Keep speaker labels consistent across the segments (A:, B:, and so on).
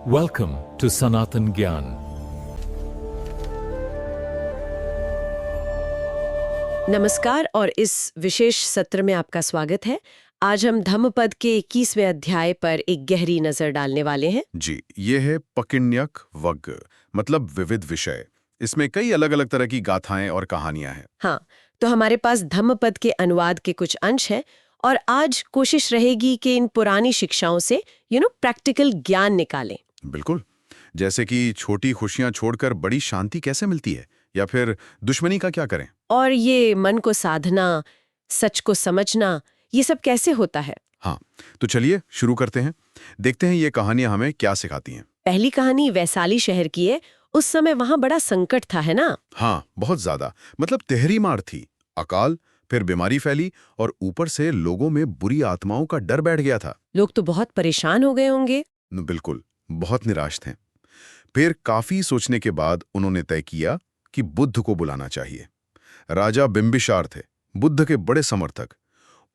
A: Welcome to Sanatan Gyan.
B: नमस्कार और इस विशेष सत्र में आपका स्वागत है। आज हम धम्मपद के 21वें अध्याय पर एक गहरी नजर डालने वाले हैं।
C: जी, ये है पकिण्यक वग्ग, मतलब विविध विषय। इसमें कई अलग अलग तरह की गाथाएं और कहानियां हैं।
B: हाँ, तो हमारे पास धम्मपद के अनुवाद के कुछ अंश हैं और आज कोशिश रहेगी कि इन पुरानी शिक्षाओं से प्रैक्टिकल ज्ञान निकालें।
C: बिल्कुल, जैसे कि छोटी खुशियां छोड़कर बड़ी शांति कैसे मिलती है, या फिर दुश्मनी का क्या करें।
B: और ये मन को साधना, सच को समझना, ये सब कैसे होता है।
C: हाँ, तो चलिए शुरू करते हैं। देखते हैं ये कहानियां हमें क्या सिखाती हैं।
B: पहली कहानी वैशाली शहर की है। उस समय वहां बड़ा संकट था, है ना?
C: हाँ, बहुत ज्यादा। मतलब तहरी मार थी, अकाल, फिर बीमारी फैली और ऊपर से लोगों में बुरी आत्माओं का डर बैठ गया था।
B: लोग तो बहुत परेशान हो गए होंगे।
C: बिल्कुल, बहुत निराश थे। फिर काफी सोचने के बाद उन्होंने तय किया कि बुद्ध को बुलाना चाहिए। राजा बिंबिसार थे, बुद्ध के बड़े समर्थक।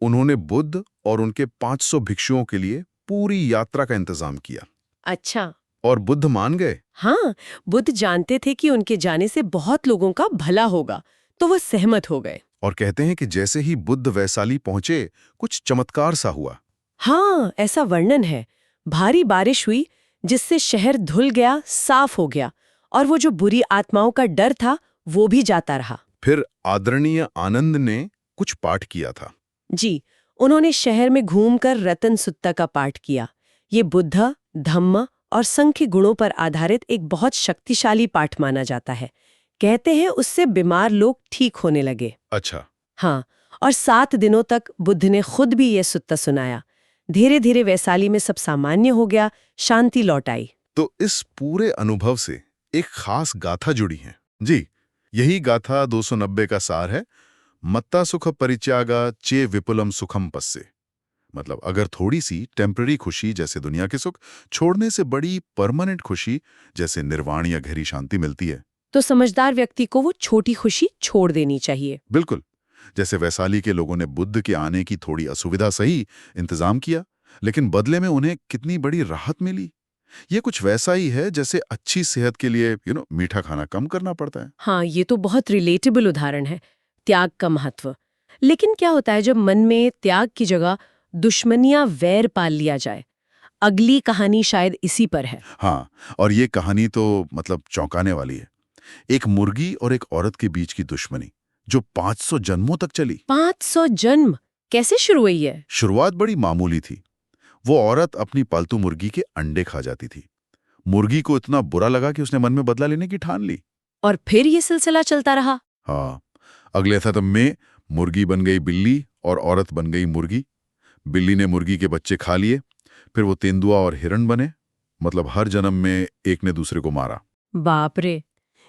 C: उन्होंने बुद्ध और उनके 500 भिक्षुओं के लिए पूरी यात्रा का इंतजाम किया।
B: अच्छा।
C: और बुद्ध मान गए।
B: हाँ, बुद्ध जानते थे कि उनके जाने से बहुत लोगों का भला होगा, तो वो सहमत हो गए।
C: और कहते हैं कि जैसे ही बुद्ध वैशाली पहुंचे, कुछ चमत्कार सा हुआ।
B: हाँ, ऐसा वर्णन है। भारी बारिश हुई जिससे शहर धुल गया, साफ हो गया, और वो जो बुरी आत्माओं का डर था वो भी जाता रहा।
C: फिर आदरणीय आनंद ने कुछ पाठ किया था।
B: जी, उन्होंने शहर में घूमकर रतन सुत्ता का पाठ किया। ये बुद्ध, धम्म और संख्य गुणों पर आधारित एक बहुत शक्तिशाली पाठ माना जाता है। कहते हैं उससे बीमार लोग ठीक होने लगे।
C: अच्छा।
B: हाँ, और 7 दिनों तक बुद्ध ने खुद भी ये सुत्ता सुनाया। धीरे धीरे वैशाली में सब सामान्य हो गया, शांति लौट आई।
C: तो इस पूरे अनुभव से एक खास गाथा जुड़ी है। जी, यही गाथा 290 का सार है। मत्ता सुख परित्यागा चे विपुलम सुखम पस्से। मतलब अगर थोड़ी सी टेम्पररी खुशी जैसे दुनिया के सुख छोड़ने से बड़ी परमानेंट खुशी जैसे निर्वाण या गहरी शांति मिलती है,
B: तो समझदार व्यक्ति को वो छोटी खुशी छोड़ देनी चाहिए।
C: बिल्कुल जैसे वैशाली के लोगों ने बुद्ध के आने की थोड़ी असुविधा सही इंतजाम किया, लेकिन बदले में उन्हें कितनी बड़ी राहत मिली। ये कुछ वैसा ही है जैसे अच्छी सेहत के लिए मीठा खाना कम करना पड़ता है।
B: हाँ, ये तो बहुत रिलेटेबल उदाहरण है, त्याग का महत्व। लेकिन क्या होता है जब मन में त्याग की जगह दुश्मनियां, वैर पाल लिया जाए? अगली कहानी शायद इसी पर है।
C: हाँ, और ये कहानी तो मतलब चौंकाने वाली है। एक मुर्गी और एक औरत के बीच की दुश्मनी जो 500 जन्मों तक चली।
B: 500 जन्म कैसे शुरू हुई है?
C: शुरुआत बड़ी मामूली थी। वो औरत अपनी पालतू मुर्गी के अंडे खा जाती थी। मुर्गी को इतना बुरा लगा कि उसने मन में बदला लेने की ठान ली।
B: और फिर ये सिलसिला चलता रहा।
C: हाँ, अगले सत्र में मुर्गी बन गई बिल्ली और औरत बन गई मुर्गी। बिल्ली ने मुर्गी के बच्चे खा लिए, फिर वो तेंदुआ और हिरण बने। मतलब हर जन्म में एक ने दूसरे को मारा।
B: बाप रे,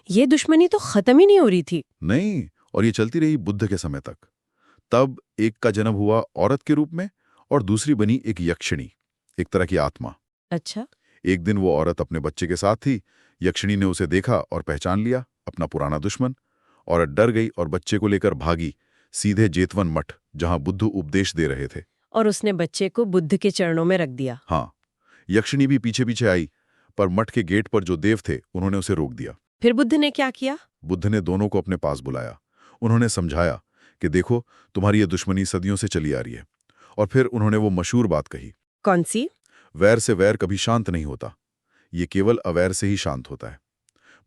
B: ये दुश्मनी तो खत्म ही नहीं हो रही थी।
C: नहीं, और ये चलती रही बुद्ध के समय तक। तब एक का जन्म हुआ औरत के रूप में और दूसरी बनी एक यक्षिणी, एक तरह की आत्मा।
B: अच्छा।
C: एक दिन वो औरत अपने बच्चे के साथ थी। यक्षिणी ने उसे देखा और पहचान लिया, अपना पुराना दुश्मन। औरत डर गई और बच्चे को लेकर भागी सीधे जेतवन मठ, जहां बुद्ध उपदेश दे रहे थे।
B: और उसने बच्चे को बुद्ध के चरणों में रख दिया।
C: हाँ, यक्षिणी भी पीछे पीछे आई, पर मठ के गेट पर जो देव थे उन्होंने उसे रोक दिया।
B: फिर बुद्ध ने क्या किया?
C: बुद्ध ने दोनों को अपने पास बुलाया। उन्होंने समझाया कि देखो, तुम्हारी ये दुश्मनी सदियों से चली आ रही है। और फिर उन्होंने वो मशहूर बात कही,
B: कौन सी?
C: वैर से वैर कभी शांत नहीं होता, ये केवल अवैर से ही शांत होता है।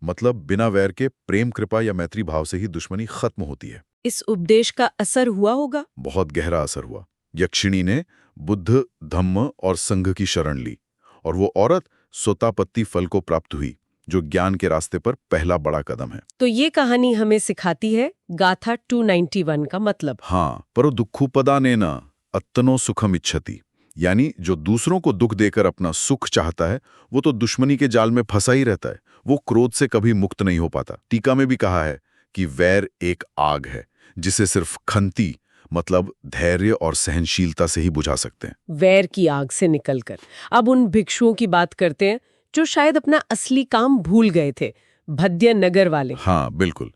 C: मतलब बिना वैर के प्रेम, कृपा या मैत्री भाव से ही दुश्मनी खत्म होती है।
B: इस उपदेश का असर हुआ होगा।
C: बहुत गहरा असर हुआ। यक्षिणी ने बुद्ध, धम्म और संघ की शरण ली, और वो औरत सोतापत्ति फल को प्राप्त हुई, जो ज्ञान के रास्ते पर पहला बड़ा कदम है।
B: तो ये कहानी हमें सिखाती है गाथा 291 का मतलब।
C: हाँ, परो दुःखुपदानेन अत्तनो सुखम इच्छति, यानी जो दूसरों को दुख देकर अपना सुख चाहता है वो तो दुश्मनी के जाल में फंसा ही रहता है। वो क्रोध से कभी मुक्त नहीं हो पाता। टीका में भी कहा है कि वैर एक आग है जिसे सिर्फ खंती, मतलब धैर्य और सहनशीलता से ही बुझा सकते हैं।
B: वैर की आग से निकलकर अब उन भिक्षुओं की बात करते हैं जो शायद अपना असली काम भूल गए थे, भद्य नगर वाले।
C: हाँ, बिल्कुल।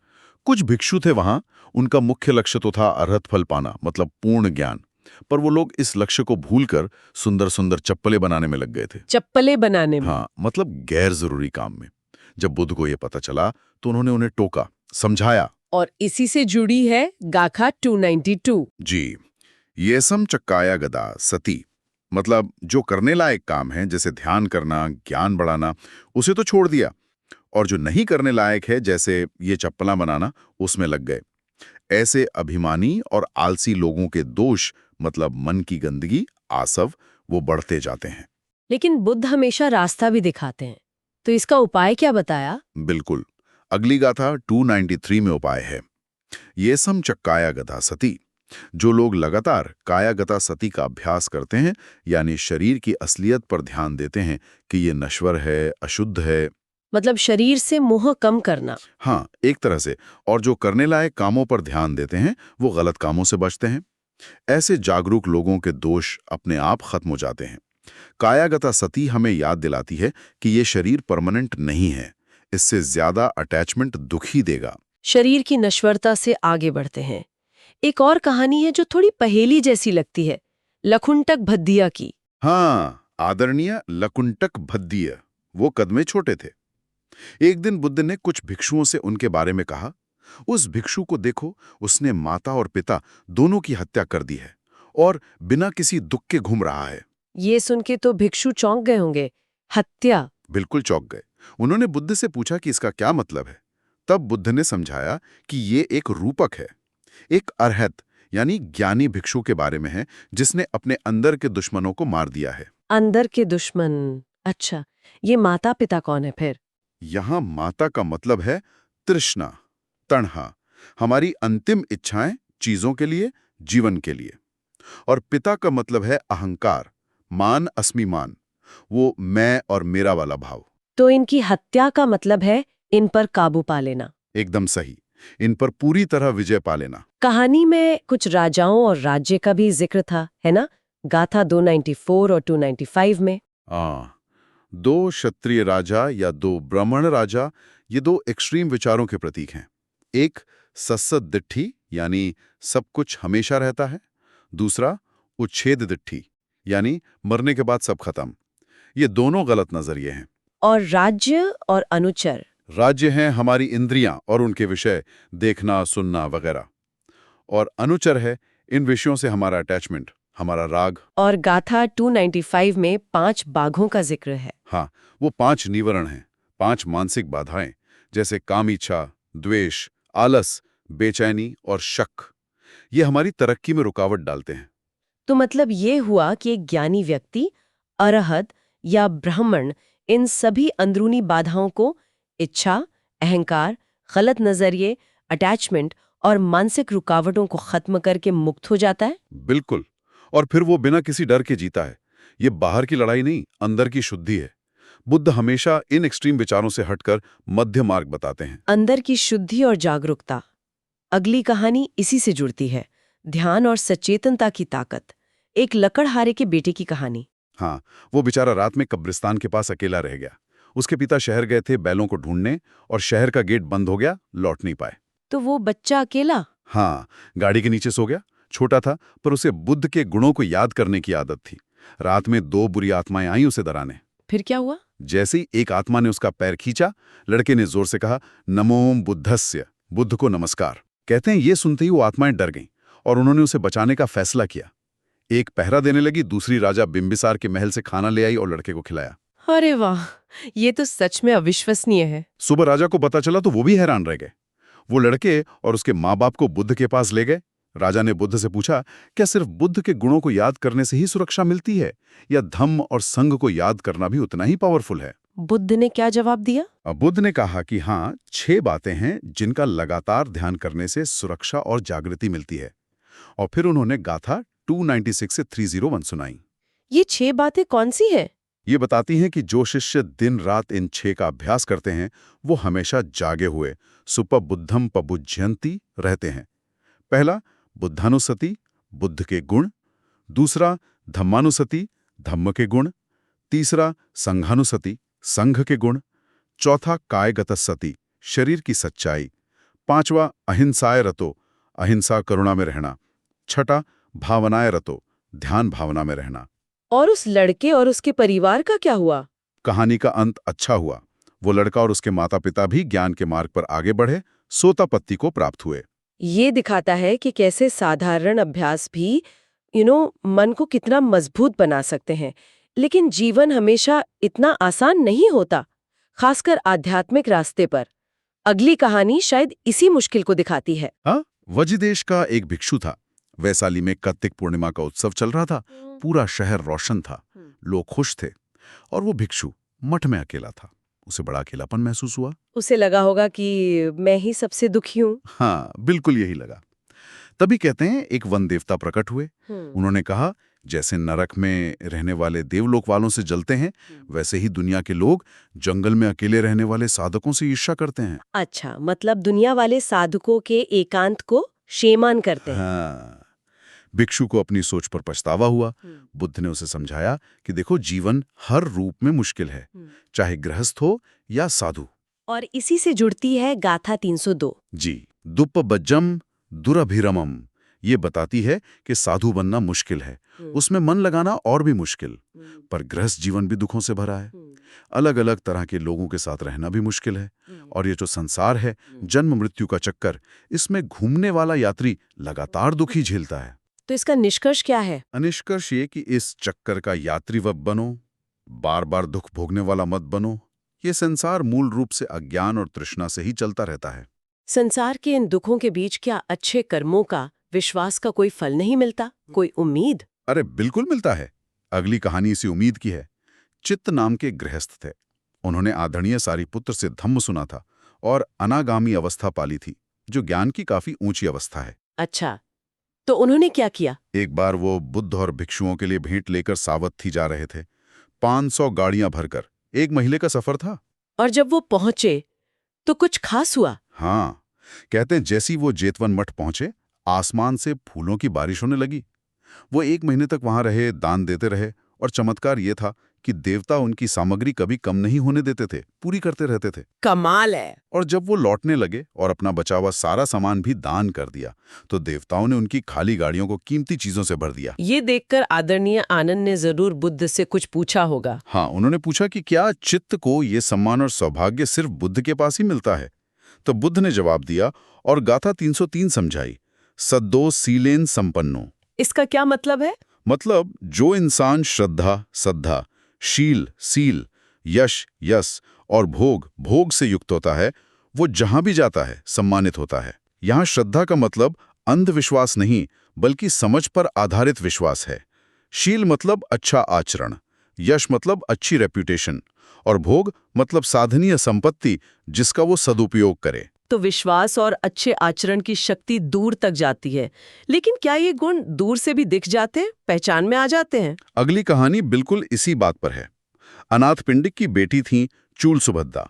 C: कुछ भिक्षु थे वहां, उनका मुख्य लक्ष्य तो था अरहत फल पाना, मतलब पूर्ण ज्ञान। पर वो लोग इस लक्ष्य को भूलकर सुंदर सुंदर चप्पलें बनाने में लग गए थे।
B: चप्पलें बनाने में।
C: हाँ, मतलब गैर जरूरी काम में। जब बुद्ध को ये पता चला तो उन्होंने उन्हें टोका, समझाया।
B: और इसी से जुड़ी है गाथा 292।
C: जी, ये सम चक्काया गदा सती, मतलब जो करने लायक काम है जैसे ध्यान करना, ज्ञान बढ़ाना, उसे तो छोड़ दिया, और जो नहीं करने लायक है जैसे ये चप्पलां बनाना, उसमें लग गए। ऐसे अभिमानी और आलसी लोगों के दोष, मतलब मन की गंदगी, आसव, वो बढ़ते जाते हैं।
B: लेकिन बुद्ध हमेशा रास्ता भी दिखाते हैं, तो इसका उपाय क्या बताया?
C: बिल्कुल, अगली गाथा 293 में उपाय है। ये सम चक्काया गदा सती, जो लोग लगातार कायागता सती का अभ्यास करते हैं, यानी शरीर की असलियत पर ध्यान देते हैं कि ये नश्वर है, अशुद्ध है,
B: मतलब शरीर से मोह कम करना।
C: हाँ, एक तरह से, और जो करने लायक कामों पर ध्यान देते हैं वो गलत कामों से बचते हैं। ऐसे जागरूक लोगों के दोष अपने आप खत्म हो जाते हैं। कायागता सती हमें याद दिलाती है कि ये शरीर परमानेंट नहीं है, इससे ज्यादा अटैचमेंट दुख ही देगा।
B: शरीर की नश्वरता से आगे बढ़ते हैं। एक और कहानी है जो थोड़ी पहेली जैसी लगती है, लखुंटक भद्दिया की।
C: हाँ, आदरणीय लकुंटक भद्दीय, वो कद में छोटे थे। एक दिन बुद्ध ने कुछ भिक्षुओं से उनके बारे में कहा, उस भिक्षु को देखो, उसने माता और पिता दोनों की हत्या कर दी है और बिना किसी दुख के घूम रहा है।
B: ये सुन के तो भिक्षु चौंक गए होंगे। हत्या?
C: बिल्कुल चौंक गए। उन्होंने बुद्ध से पूछा कि इसका क्या मतलब है। तब बुद्ध ने समझाया कि ये एक रूपक है, एक अरहत यानी ज्ञानी भिक्षु के बारे में है, जिसने अपने अंदर के दुश्मनों को मार दिया है।
B: अंदर के दुश्मन? अच्छा, ये माता पिता कौन है फिर?
C: यहां माता का मतलब है तृष्णा, तणहा, हमारी अंतिम इच्छाएं चीजों के लिए, जीवन के लिए। और पिता का मतलब है अहंकार, मान, अस्मिमान, वो मैं और मेरा वाला भाव।
B: तो इनकी हत्या का मतलब है इन पर काबू पा लेना।
C: एकदम सही, इन पर पूरी तरह विजय पा लेना।
B: कहानी में कुछ राजाओं और राज्य का भी जिक्र था, है ना? गाथा 294 और 295 में।
C: दो क्षत्रिय राजा या दो ब्राह्मण राजा, ये दो एक्सट्रीम विचारों के प्रतीक हैं। एक सस्सत दिट्ठी यानी सब कुछ हमेशा रहता है, दूसरा उच्छेद दिट्ठी यानी मरने के बाद सब खत्म। ये दोनों गलत नजरिए हैं।
B: और राज्य और अनुचर?
C: राज्य हैं हमारी इंद्रियां और उनके विषय, देखना, सुनना वगैरह, और अनुचर है इन विषयों से हमारा अटैचमेंट, हमारा राग।
B: और गाथा 295 में 5 बाघों का जिक्र है।
C: हाँ, वो 5 निवरण हैं, 5 मानसिक बाधाएं, जैसे काम इच्छा, द्वेष, आलस, बेचैनी और शक। ये हमारी तरक्की में रुकावट डालते हैं।
B: तो मतलब ये हुआ कि एक ज्ञानी व्यक्ति, अरहत या ब्राह्मण, इन सभी अंदरूनी बाधाओं को, इच्छा, अहंकार, गलत नजरिए, अटैचमेंट और मानसिक रुकावटों को खत्म करके मुक्त हो जाता है।
C: बिल्कुल, और फिर वो बिना किसी डर के जीता है। ये बाहर की लड़ाई नहीं, अंदर की शुद्धि है। बुद्ध हमेशा इन एक्सट्रीम विचारों से हटकर मध्य मार्ग बताते हैं।
B: अंदर की शुद्धि और जागरूकता। अगली कहानी इसी से जुड़ती है, ध्यान और सचेतनता की ताकत। एक लकड़हारे के बेटे की कहानी।
C: हाँ, वो बेचारा रात में कब्रिस्तान के पास अकेला रह गया। उसके पिता शहर गए थे बैलों को ढूंढने, और शहर का गेट बंद हो गया, लौट नहीं पाए।
B: तो वो बच्चा अकेला?
C: हाँ, गाड़ी के नीचे सो गया। छोटा था, पर उसे बुद्ध के गुणों को याद करने की आदत थी। रात में 2 बुरी आत्माएं आई उसे डराने।
B: फिर क्या हुआ?
C: जैसे ही एक आत्मा ने उसका पैर खींचा, लड़के ने जोर से कहा, नमो बुद्धस्य, बुद्ध को नमस्कार। कहते हैं ये सुनते ही वो आत्माएं डर गईं और उन्होंने उसे बचाने का फैसला किया। एक पहरा देने लगी, दूसरी राजा बिंबिसार के महल से खाना ले आई और लड़के को खिलाया।
B: अरे वाह, ये तो सच में अविश्वसनीय है।
C: सुबह राजा को पता चला तो वो भी हैरान रह गए। वो लड़के और उसके माँ बाप को बुद्ध के पास ले गए। राजा ने बुद्ध से पूछा, क्या सिर्फ बुद्ध के गुणों को याद करने से ही सुरक्षा मिलती है, या धम्म और संघ को याद करना भी उतना ही पावरफुल है?
B: बुद्ध ने क्या जवाब दिया?
C: बुद्ध ने कहा कि हाँ, 6 बातें हैं जिनका लगातार ध्यान करने से सुरक्षा और जागृति मिलती है। और फिर उन्होंने गाथा 296 से 301 सुनाई।
B: ये 6 बातें कौन सी है?
C: ये बताती हैं कि जो शिष्य दिन रात इन 6 का अभ्यास करते हैं, वो हमेशा जागे हुए सुपबुद्धम पबुज्यन्ति रहते हैं। पहला, बुद्धानुसति, बुद्ध के गुण। दूसरा, धम्मानुसति, धम्म के गुण। तीसरा, संघानुसति, संघ के गुण। चौथा, कायगतसति, शरीर की सच्चाई। पांचवा, अहिंसाय रतो, अहिंसा करुणा में रहना। छठा, भावनाय रतो, ध्यान भावना में रहना।
B: और उस लड़के और उसके परिवार का क्या हुआ?
C: कहानी का अंत अच्छा हुआ। वो लड़का और उसके माता पिता भी ज्ञान के मार्ग पर आगे बढ़े, सोतापत्ती को प्राप्त हुए।
B: ये दिखाता है कि कैसे साधारण अभ्यास भी मन को कितना मजबूत बना सकते हैं। लेकिन जीवन हमेशा इतना आसान नहीं होता, खासकर आध्यात्मिक रास्ते पर। अगली कहानी शायद इसी मुश्किल को दिखाती है।
C: हाँ, वज्रदेश का एक भिक्षु था। वैशाली में कार्तिक पूर्णिमा का उत्सव चल रहा था। पूरा शहर रोशन था, लोग खुश थे। और वो भिक्षु मठ में अकेला था। उसे बड़ा अकेलापन महसूस हुआ।
B: उसे लगा होगा कि मैं ही सबसे दुखी हूँ।
C: हाँ, बिल्कुल यही लगा। तभी कहते हैं एक वन देवता प्रकट हुए। उन्होंने कहा, जैसे नरक में रहने वाले देवलोक वालों से जलते हैं, वैसे ही दुनिया के लोग जंगल में अकेले रहने वाले साधकों से ईर्ष्या करते हैं।
B: अच्छा, मतलब दुनिया वाले साधकों के एकांत को शेमान करते हैं।
C: हाँ। भिक्षु को अपनी सोच पर पछतावा हुआ। बुद्ध ने उसे समझाया कि देखो, जीवन हर रूप में मुश्किल है, चाहे गृहस्थ हो या साधु।
B: और इसी से जुड़ती है गाथा 302।
C: जी, दुप्पबज्जम दुरभिरमम। ये बताती है कि साधु बनना मुश्किल है, उसमें मन लगाना और भी मुश्किल। पर गृहस्थ जीवन भी दुखों से भरा है। अलग अलग तरह के लोगों के साथ रहना भी मुश्किल है। और ये जो संसार है, जन्म मृत्यु का चक्कर, इसमें घूमने वाला यात्री लगातार दुख ही झेलता है।
B: तो इसका निष्कर्ष क्या है?
C: निष्कर्ष ये कि इस चक्कर का यात्री वब बनो, बार बार दुख भोगने वाला मत बनो। ये संसार मूल रूप से अज्ञान और तृष्णा से ही चलता रहता है।
B: संसार के इन दुखों के बीच क्या अच्छे कर्मों का, विश्वास का कोई फल नहीं मिलता, कोई उम्मीद?
C: अरे बिल्कुल मिलता है। अगली कहानी इसी उम्मीद की है। चित्त नाम के गृहस्थ थे। उन्होंने आदरणीय सारिपुत्र से धम्म सुना था और अनागामी अवस्था पाली थी, जो ज्ञान की काफी ऊंची अवस्था है।
B: अच्छा, तो उन्होंने क्या किया?
C: एक बार वो बुद्ध और भिक्षुओं के लिए भेंट लेकर सावत्थी जा रहे थे। 500 गाड़ियां भरकर। 1 महीने का सफर था।
B: और जब वो पहुंचे तो कुछ खास हुआ?
C: हाँ, कहते हैं जैसी वो जेतवन मठ पहुंचे, आसमान से फूलों की बारिश होने लगी। वो 1 महीने तक वहां रहे, दान देते रहे। और चमत्कार ये था कि देवता उनकी सामग्री कभी कम नहीं होने देते थे, पूरी करते रहते थे।
B: कमाल है।
C: और जब वो लौटने लगे और अपना बचा हुआ सारा सामान भी दान कर दिया, तो देवताओं ने उनकी खाली गाड़ियों को कीमती चीजों से भर दिया।
B: ये देखकर आदरणीय आनंद ने जरूर बुद्ध से कुछ पूछा होगा।
C: हाँ, उन्होंने पूछा कि क्या चित्त को ये सम्मान और सौभाग्य सिर्फ बुद्ध के पास ही मिलता है? तो बुद्ध ने जवाब दिया और गाथा 303 समझाई, सद्दो सीलेन संपन्नो।
B: इसका क्या मतलब है?
C: मतलब जो इंसान श्रद्धा, सद्धा, शील, सील, यश, यश और भोग, भोग से युक्त होता है, वो जहां भी जाता है सम्मानित होता है। यहां श्रद्धा का मतलब अंधविश्वास नहीं, बल्कि समझ पर आधारित विश्वास है। शील मतलब अच्छा आचरण, यश मतलब अच्छी रेप्यूटेशन, और भोग मतलब साधनीय संपत्ति जिसका वो सदुपयोग करे।
B: तो विश्वास और अच्छे आचरण की शक्ति दूर तक जाती है, लेकिन क्या ये गुण दूर से भी दिख जाते हैं, पहचान में आ जाते हैं?
C: अगली कहानी बिल्कुल इसी बात पर है। अनाथ पिंडिक की बेटी थी चूल सुभद्दा।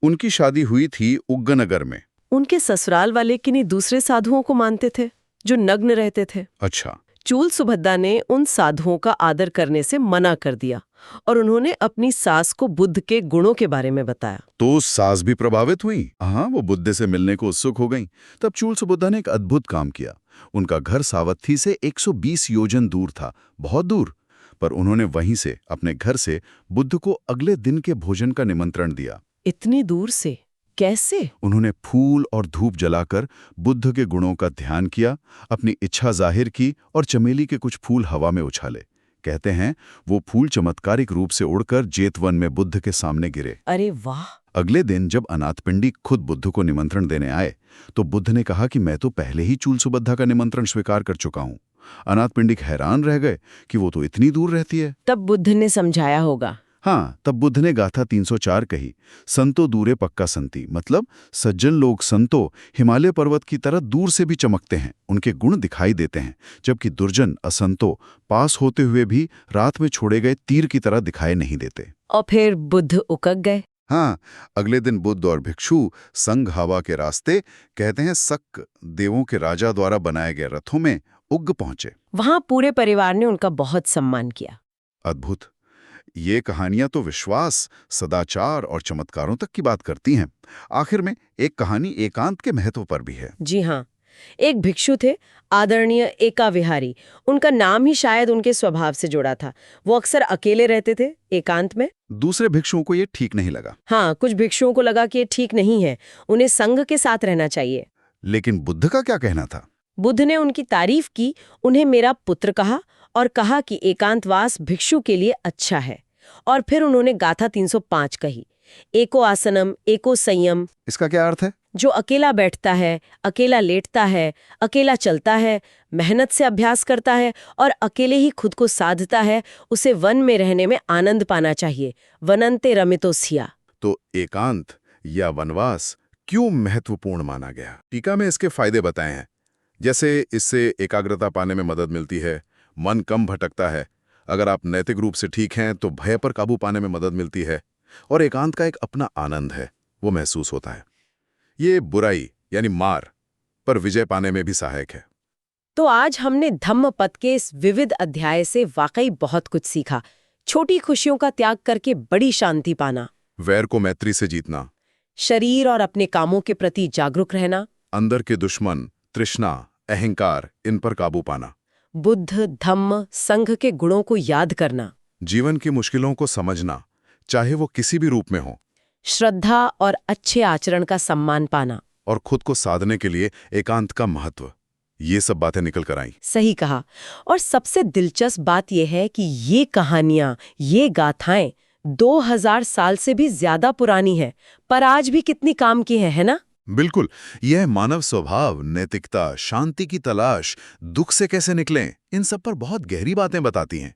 C: उनकी शादी हुई थी उग्गनगर में।
B: उनके ससुराल वाले किन्हीं दूसरे साधुओं को मानते थे जो नग्न रहते थे।
C: अच्छा।
B: चूल सुभद्दा ने उन साधुओं का आदर करने से मना कर दिया और उन्होंने अपनी सास को बुद्ध के गुणों के बारे में बताया।
C: तो सास भी प्रभावित हुई। हाँ, वो बुद्ध से मिलने को उत्सुक हो गईं। तब चूल सुभद्दा ने एक अद्भुत काम किया। उनका घर सावत्थी से 120 योजन दूर था, बहुत दूर। पर उन्होंने वहीं से, अपने घर से, बुद्ध को अगले दिन के भोजन का निमंत्रण दिया।
B: इतनी दूर से कैसे?
C: उन्होंने फूल और धूप जलाकर बुद्ध के गुणों का ध्यान किया, अपनी इच्छा जाहिर की और चमेली के कुछ फूल हवा में उछाले। कहते हैं वो फूल चमत्कारिक रूप से उड़कर जेतवन में बुद्ध के सामने गिरे।
B: अरे वाह!
C: अगले दिन जब अनाथपिंडी खुद बुद्ध को निमंत्रण देने आए, तो बुद्ध ने कहा कि मैं तो पहले ही चूल सुभद्दा का निमंत्रण स्वीकार कर चुका हूँ। अनाथपिंडिक हैरान रह गए कि वो तो इतनी दूर रहती है।
B: तब बुद्ध ने समझाया होगा।
C: हाँ, तब बुद्ध ने गाथा 304 कही, संतो दूरे पक्का संति। मतलब सज्जन लोग, संतो, हिमालय पर्वत की तरह दूर से भी चमकते हैं, उनके गुण दिखाई देते हैं, जबकि दुर्जन, असंतो, पास होते हुए भी रात में छोड़े गए तीर की तरह दिखाई नहीं देते।
B: और फिर बुद्ध उकक गए।
C: हाँ, अगले दिन बुद्ध और भिक्षु संग हवा के रास्ते, कहते हैं शक देवों के राजा द्वारा बनाए गए रथों में उग्ग पहुंचे।
B: वहां पूरे परिवार ने उनका बहुत सम्मान किया।
C: अद्भुत। ये कहानियां तो विश्वास, सदाचार और चमत्कारों तक की बात करती हैं। आखिर में एक कहानी एकांत के महत्व पर भी है।
B: जी हाँ, एक भिक्षु थे, आदरणीय एका विहारी। उनका नाम ही शायद उनके स्वभाव से जुड़ा था। वो अक्सर अकेले रहते थे, एकांत में।
C: दूसरे भिक्षुओं को ये ठीक नहीं लगा।
B: हाँ, कुछ भिक्षुओं को लगा कि ये ठीक नहीं है, उन्हें संघ के साथ रहना चाहिए।
C: लेकिन बुद्ध का क्या कहना था?
B: बुद्ध ने उनकी तारीफ की, उन्हें मेरा पुत्र कहा और कहा कि एकांतवास भिक्षु के लिए अच्छा है। और फिर उन्होंने गाथा 305 कही, एको आसनम एको संयम।
C: इसका क्या अर्थ है?
B: जो अकेला बैठता है, अकेला लेटता है, अकेला चलता है, मेहनत से अभ्यास करता है और अकेले ही खुद को साधता है, उसे वन में रहने में आनंद पाना चाहिए। वनंते रमितो सिया।
C: तो एकांत या वनवास क्यों महत्वपूर्ण माना गया? टीका में इसके फायदे बताए हैं, जैसे इससे एकाग्रता पाने में मदद मिलती है, मन कम भटकता है, अगर आप नैतिक रूप से ठीक हैं तो भय पर काबू पाने में मदद मिलती है, और एकांत का एक अपना आनंद है, वो महसूस होता है। ये बुराई यानी मार पर विजय पाने में भी सहायक है।
B: तो आज हमने धम्मपद के इस विविध अध्याय से वाकई बहुत कुछ सीखा। छोटी खुशियों का त्याग करके बड़ी शांति पाना,
C: वैर को मैत्री से जीतना,
B: शरीर और अपने कामों के प्रति जागरूक रहना,
C: अंदर के दुश्मन तृष्णा, अहंकार, इन पर काबू पाना,
B: बुद्ध धम्म संघ के गुणों को याद करना,
C: जीवन की मुश्किलों को समझना, चाहे वो किसी भी रूप में हो,
B: श्रद्धा और अच्छे आचरण का सम्मान पाना,
C: और खुद को साधने के लिए एकांत का महत्व, ये सब बातें निकल कर आई।
B: सही कहा। और सबसे दिलचस्प बात यह है कि ये कहानियां, ये गाथाएं 2000 साल से भी ज्यादा पुरानी है, पर आज भी कितनी काम की है ना?
C: बिल्कुल, यह मानव स्वभाव, नैतिकता, शांति की तलाश, दुख से कैसे निकलें, इन सब पर बहुत गहरी बातें बताती हैं।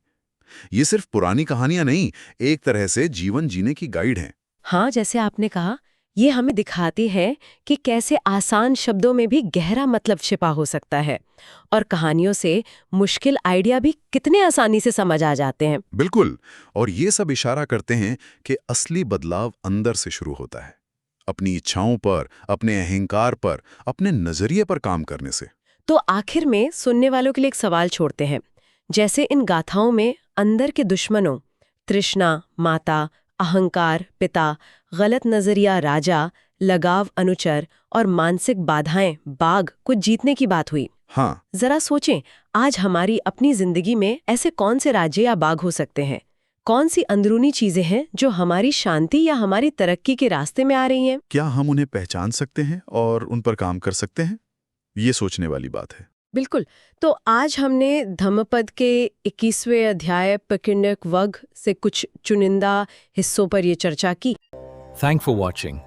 C: ये सिर्फ पुरानी कहानियां नहीं, एक तरह से जीवन जीने की गाइड हैं।
B: हाँ, जैसे आपने कहा, ये हमें दिखाती है कि कैसे आसान शब्दों में भी गहरा मतलब छिपा हो सकता है, और कहानियों से मुश्किल आइडिया भी कितने आसानी से समझ आ जाते हैं।
C: बिल्कुल, और ये सब इशारा करते हैं कि असली बदलाव अंदर से शुरू होता है, अपनी इच्छाओं पर, अपने अहंकार पर, अपने नजरिए पर काम करने से।
B: तो आखिर में सुनने वालों के लिए एक सवाल छोड़ते हैं। जैसे इन गाथाओं में अंदर के दुश्मनों, तृष्णा माता, अहंकार पिता, गलत नजरिया राजा, लगाव अनुचर और मानसिक बाधाएं बाघ को जीतने की बात हुई।
C: हाँ,
B: जरा सोचें, आज हमारी अपनी जिंदगी में ऐसे कौन से राज्य या बाघ हो सकते हैं? कौन सी अंदरूनी चीजें हैं जो हमारी शांति या हमारी तरक्की के रास्ते में आ रही हैं?
C: क्या हम उन्हें पहचान सकते हैं और उन पर काम कर सकते हैं? ये सोचने वाली बात है।
B: बिल्कुल। तो आज हमने धम्मपद के 21वें अध्याय प्रकीर्णक वग से कुछ चुनिंदा हिस्सों पर ये चर्चा की।
A: Thanks for watching.